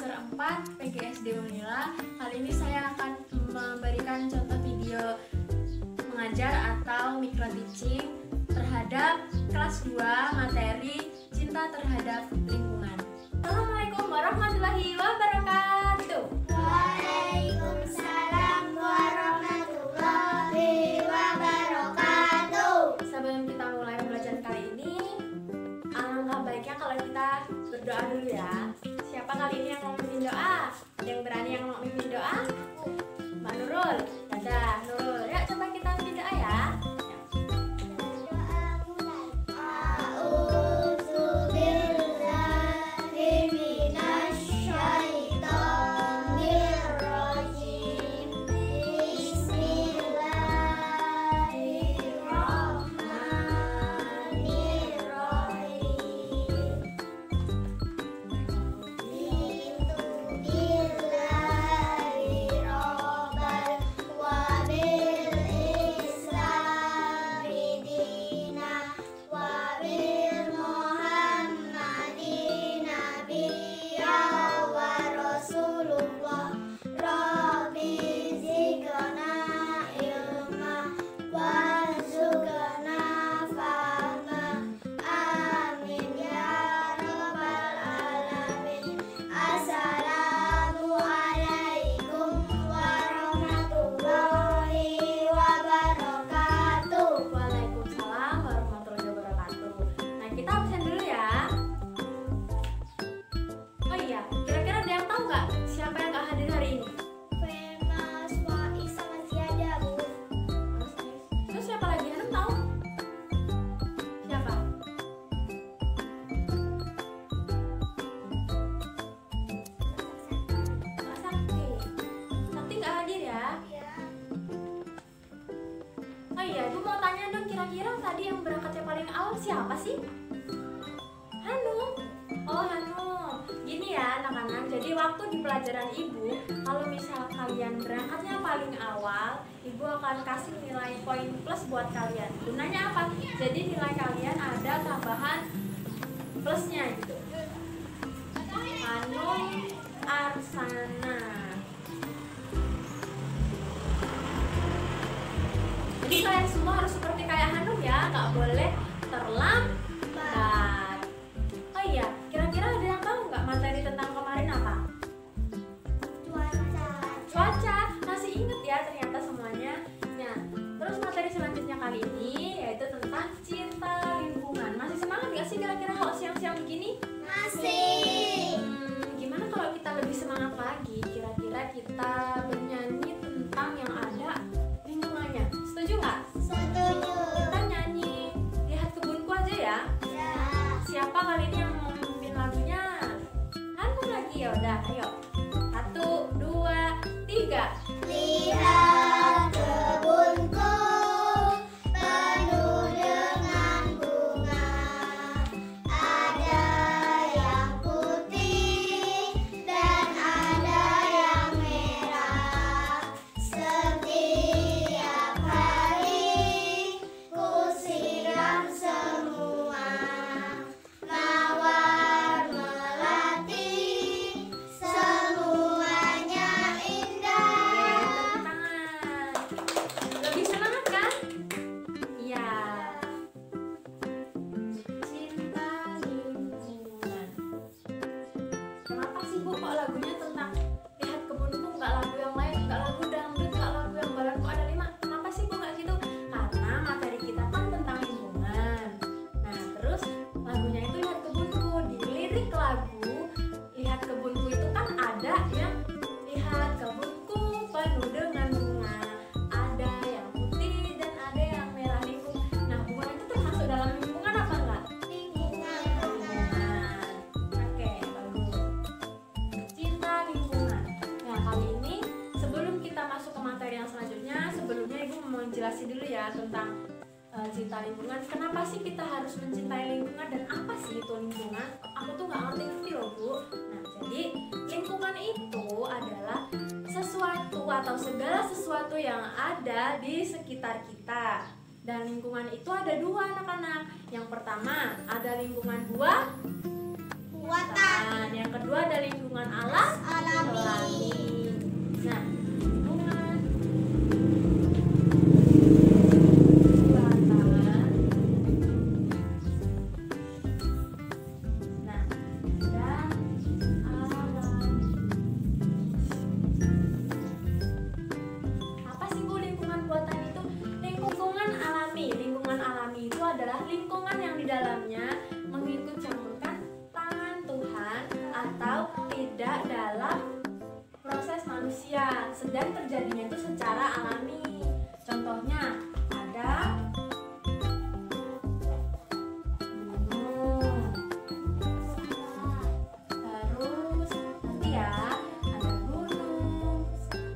semester 4 PGSD Unila. Kali ini saya akan memberikan contoh video mengajar atau micro teaching terhadap kelas 2 materi cinta terhadap lingkungan. Assalamualaikum warahmatullahi wabarakatuh. Waalaikumsalam warahmatullahi wabarakatuh. Sebelum kita mulai pembelajaran kali ini, alangkah baiknya kalau kita berdoa dulu ya. Siapa kali ini yang mau mimpin doa? Yang berani yang mau mimpin doa? Mbak Nurul. Dadah, Nurul. Yuk coba kita mimpin doa ya. Oh iya, Ibu mau tanya dong, kira-kira tadi yang berangkatnya paling awal siapa sih? Hanum. Oh, Hanum. Gini ya anak-anak, jadi waktu di pelajaran Ibu, kalau misal kalian berangkatnya paling awal, Ibu akan kasih nilai poin plus buat kalian. Gunanya apa? Jadi nilai kalian ada tambahan plusnya gitu. Hanum Arsana. Jadi kalian semua harus seperti kayak Hanum ya, nggak boleh terlambat. Oh iya, kira-kira ada yang tahu nggak materi tentang kemarin apa? Cuaca, masih inget ya ternyata semuanya. Nah, terus materi selanjutnya kali ini yaitu tentang cinta lingkungan. Masih semangat nggak sih kira-kira kalau siang-siang begini? Masih. Gimana kalau kita lebih semangat lagi? Kira-kira kita bernyanyi tentang yang ada lingkungannya. Setuju nggak? Setuju. Kita nyanyi Lihat Kebunku aja ya. Ya. Siapa kali ini yang mau memimpin lagunya? Hanum lagi ya udah, ayo. 1, 2, 3. Lihat kebunku penuh dengan bunga, ada yang putih dan ada yang merah. Setiap hari ku siram semua, mawar melati, semuanya indah. Tangan. Lebih semangat kan? Iya. Cinta lingkungan. Kenapa sih Bu kok lagunya tentang Lihat Kebunku, nggak lagu yang lain, nggak lagu dangdut, nggak lagu yang Balanku Ada 5? Kenapa sih Bu nggak gitu? Karena materi kita kan tentang lingkungan. Nah terus lagunya itu Lihat Kebunku. Di lirik lagu Lihat Kebunku itu kan ada yang lihat kebunku penuh dengan bunga, ada yang putih dan ada yang merah lingkung. Nah bunga itu termasuk dalam lingkungan apa enggak? Lingkungan. Lingkungan. Oke, bagus. Cinta lingkungan. Nah kali ini sebelum kita masuk ke materi yang selanjutnya, sebelumnya Ibu mau jelasin dulu ya tentang cinta lingkungan. Kenapa sih kita harus mencintai lingkungan dan apa sih itu lingkungan? Aku tuh nggak ngerti loh Bu. Nah jadi lingkungan itu adalah sesuatu atau segala sesuatu yang ada di sekitar kita. Dan lingkungan itu ada dua anak-anak. Yang pertama ada lingkungan buatan, Buatan. yang kedua ada lingkungan alam adalah proses manusia, sedang terjadinya itu secara alami. Contohnya ada gunung, terus nanti ya ada gunung,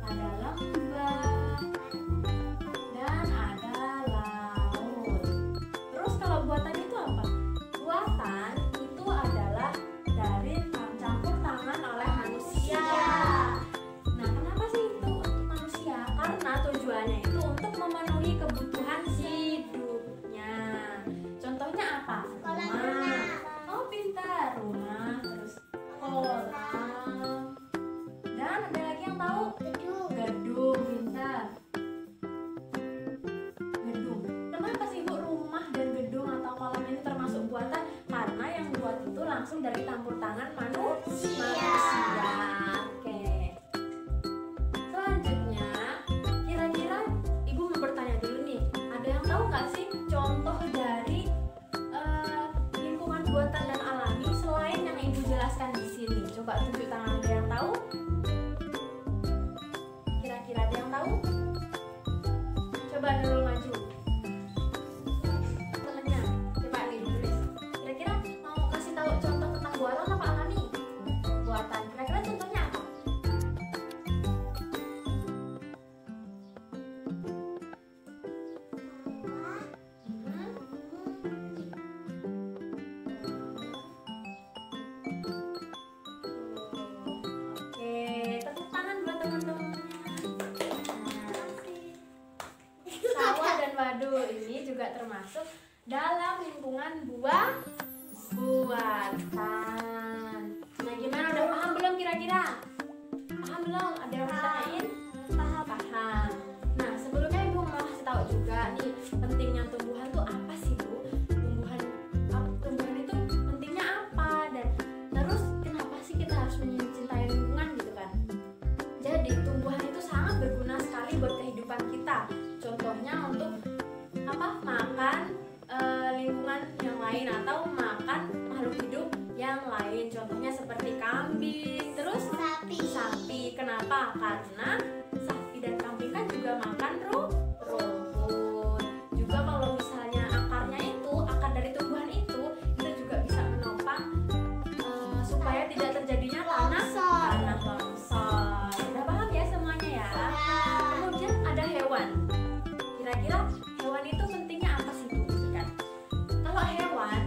ada lembah, dan ada laut. Terus kalau buatan itu apa? Buatan itu adalah dari campur tangan oleh manusia. Nah, kenapa sih itu untuk manusia? Karena tujuannya itu untuk memenuhi kebutuhan hidupnya. Contohnya apa? Rumah. Oh, pintar. Rumah, terus kolam. Dan ada lagi yang tahu? Gedung, pintar. Gedung. Kenapa sih Bu rumah dan gedung atau kolam ini termasuk buatan? Karena yang buat itu langsung dari campur tangan manusia. Oke. Selanjutnya, kira-kira Ibu mau bertanya dulu nih. Ada yang tahu nggak sih contoh dari lingkungan buatan dan alami selain yang Ibu jelaskan di sini? Coba tunjuk tangan, ada yang tahu? Kira-kira ada yang tahu? Coba dulu maju. Temennya, coba nih tulis. Kira-kira mau kasih tahu contoh tentang buatan apa alami? Buatan. Kira-kira contohnya apa? Hmm? Oke, tepuk tangan buat teman-teman. Sawah dan waduk ini juga termasuk dalam lingkungan buatan. Nah, gimana? Udah paham belum kira-kira? Paham belum? Ada yang mau tanyain? Paham. Nah, sebelumnya Ibu mau kasih tahu juga nih pentingnya tumbuhan tuh apa sih Bu? Tumbuhan itu pentingnya apa, dan terus kenapa sih kita harus mencintai lingkungan gitu kan? Jadi tumbuhan itu sangat berguna sekali buat kehidupan kita. Contohnya untuk apa? Makan lingkungan yang lain atau makan makhluk hidup yang lain. Contohnya seperti kambing, terus sapi. Kenapa? Karena sapi dan kambing kan juga makan rumput. Juga kalau misalnya akarnya itu, akar dari tumbuhan itu juga bisa menopang supaya tidak terjadinya tanah longsor. Udah paham ya semuanya ya? Kemudian ada hewan. Kira-kira hewan itu pentingnya apa sih Bu? Kan? Kalau hewan,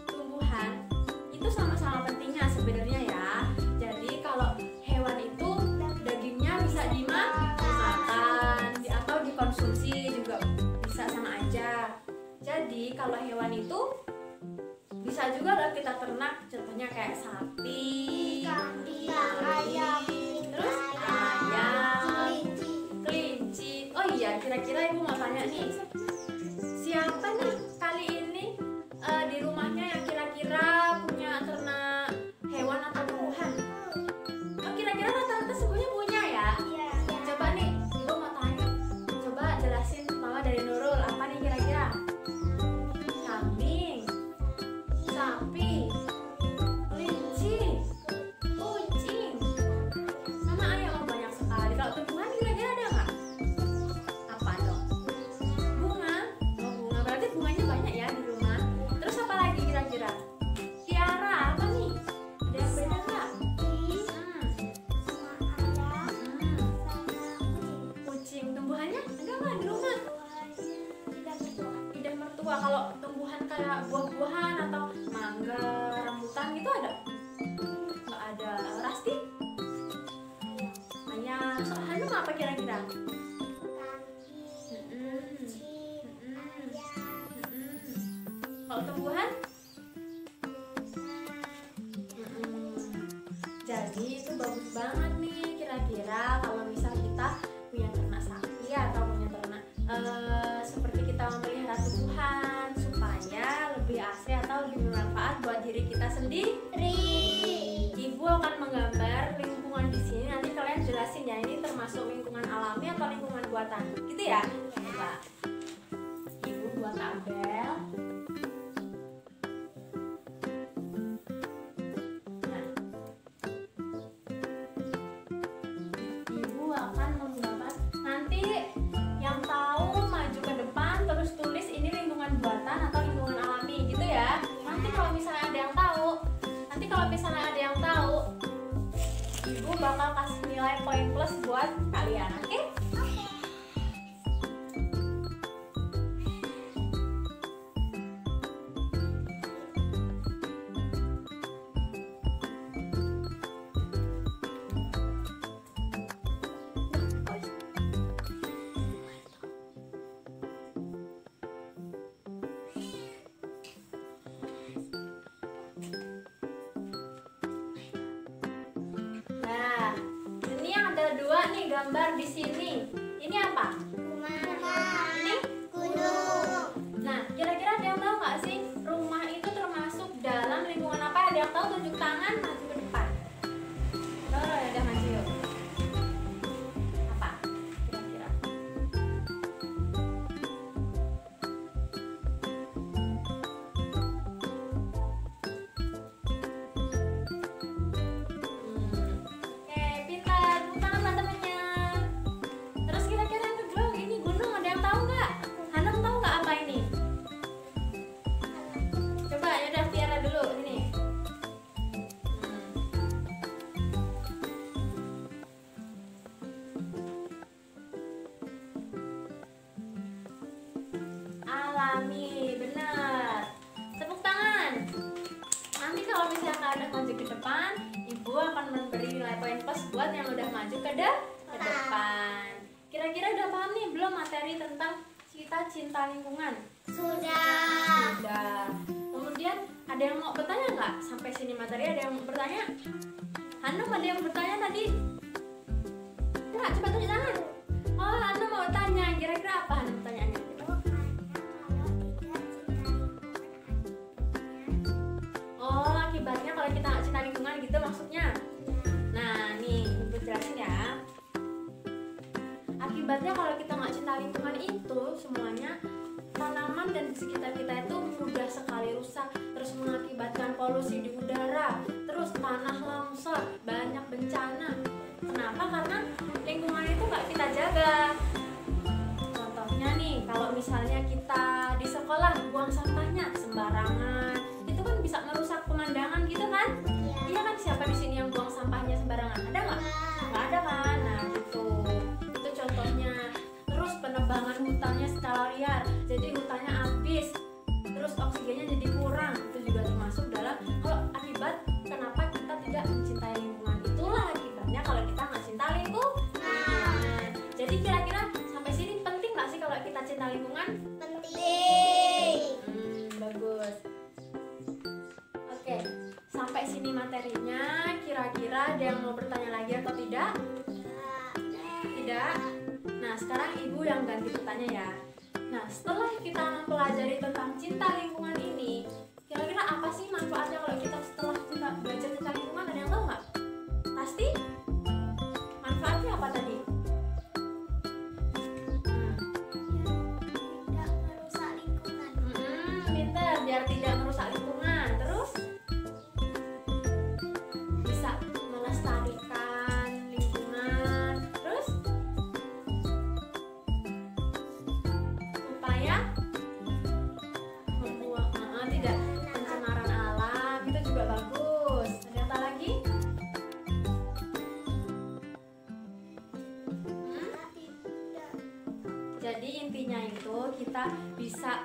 tumbuhan itu sama-sama pentingnya sebenarnya ya. Jadi kalau hewan itu dagingnya bisa dimakan atau dikonsumsi juga bisa sama aja. Jadi kalau hewan itu bisa juga lah kita ternak. Contohnya kayak sapi, ayam, terus ayam, kelinci. Oh iya, kira-kira Ibu mau tanya nih, siapa nih kali ini di rumahnya yang kira-kira punya ternak hewan atau tumbuhan? Oh, kira-kira rata-rata semuanya punya ya? Coba nih, Ibu mau tanya. Coba jelasin Mama dari Nurul, apa nih kira-kira? Kambing, sapi, kelinci, kucing, sama ayam. Oh, banyak sekali. Kalau tumbuhan kira-kira ada nggak? Apa dong? Bunga. Oh, bunga. Berarti bunganya banyak ya di rumah. Terus apa lagi kira-kira? Tiara, apa nih? Ada yang beda nggak? Kucing. Tumbuhannya ada nggak di rumah? Lidah mertua. Kalau tumbuhan kayak buah-buahan atau mangga, rambutan gitu ada? Nggak ada. Rasti? Ayam. Soal Hanum apa kira-kira? Kalau tumbuhan? Jadi itu bagus banget nih. Kira-kira kalau misal kita punya ternak sapi atau punya ternak seperti kita memelihara tumbuhan supaya lebih asri atau lebih bermanfaat buat diri kita sendiri. Ibu akan menggambar lingkungan di sini. Nanti kalian jelasin ya, ini termasuk lingkungan alami atau lingkungan buatan. Gitu ya? Coba. Ibu buat tabel. Nah, bakal kasih nilai poin plus buat kalian, oke? Nah, ini ada dua nih gambar di sini. Ini apa? Rumah. Ini? Gunung. Nah, kira-kira ada yang tahu nggak sih rumah itu termasuk dalam lingkungan apa? Ada yang tahu? Tunjuk tangan, maju ke depan. Oh, ya udah maju yuk. Apa? Kira-kira? Oke, pintar. Tepuk tangan teman-temannya. Terus kira-kira yang kedua ini gunung, ada yang tahu nggak? Hanum tahu nggak apa ini? Coba ya udah Tiara dulu ini. Alami, benar. Tepuk tangan. Nanti kalau misalnya ada maju ke depan, ibu akan memberi nilai poin plus buat yang udah maju ke depan. Kira-kira udah paham nih belum materi tentang kita cinta lingkungan? Sudah. Udah. Kemudian ada yang mau bertanya nggak? Sampai sini materi ada yang mau bertanya? Hanum ada yang bertanya tadi? Enggak, coba tunjuk tangan. Oh, Hanum mau tanya. Kira-kira apa Hanum pertanyaannya? Oh, akibatnya kalau kita nggak cinta lingkungan gitu maksudnya? Nah, nih ibu jelasin ya. Akibatnya kalau kita nggak cinta lingkungan itu semuanya tanaman dan di sekitar kita itu mudah sekali rusak, terus mengakibatkan polusi di udara, terus tanah longsor, banyak bencana. Kenapa? Karena lingkungan itu nggak kita jaga. Contohnya nih, kalau misalnya kita di sekolah buang sampahnya sembarangan, itu kan bisa merusak pemandangan gitu kan? Iya kan, siapa di sini yang buang sampahnya sembarangan? Ada nggak? Nggak ada kan? Nah gitu. Itu contohnya. Terus penebangan hutannya secara liar, jadi hutannya habis, terus oksigennya jadi kurang. Itu juga termasuk dalam kalau akibat kenapa kita tidak mencintai lingkungan. Itulah akibatnya kalau kita nggak cinta lingkungan. Jadi kira-kira sampai sini penting nggak sih kalau kita cinta lingkungan? Penting. Bagus. Oke, sampai sini materinya. Kira-kira ada yang mau bertanya lagi atau tidak? Tidak? Nah, sekarang ibu yang ganti bertanya ya. Nah, setelah kita mempelajari tentang cinta lingkungan ini, kira-kira apa sih manfaatnya kalau kita setelah kita belajar tentang lingkungan? Ada yang tahu nggak? Pasti? Manfaatnya apa tadi? Tidak merusak lingkungan. Pinter, biar tidak merusak lingkungan. Terus? Bisa melestarikan lingkungan. Terus? Supaya membuang tidak pencemaran alam, itu juga bagus. Ada apa lagi? Jadi intinya itu kita bisa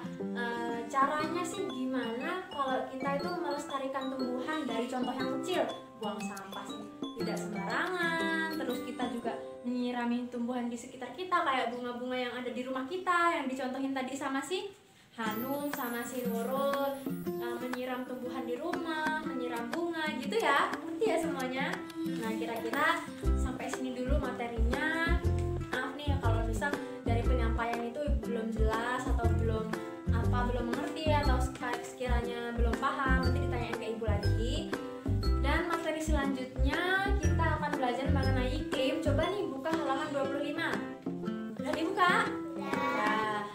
caranya sih gimana kalau kita itu melestarikan tumbuhan dari contoh yang kecil, buang sampah sih tidak sembarangan, terus kita juga menyirami tumbuhan di sekitar kita kayak bunga-bunga yang ada di rumah kita yang dicontohin tadi sama si Hanum sama si Nurul, menyiram tumbuhan di rumah, menyiram bunga gitu ya, ngerti ya semuanya. Nah kira-kira sampai sini dulu materinya. Maaf nih kalau misal dari penyampaian itu belum jelas atau belum mengerti atau sekiranya belum paham, nanti ditanyain ke ibu lagi. Dan materi selanjutnya kita akan belajar mengenai iklim. Coba nih buka halaman 25. Udah dibuka? Udah.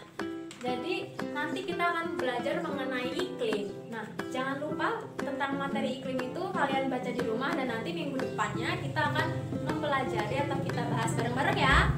Jadi nanti kita akan belajar mengenai iklim. Nah, jangan lupa tentang materi iklim itu kalian baca di rumah dan nanti minggu depannya kita akan mempelajari atau kita bahas bareng-bareng ya.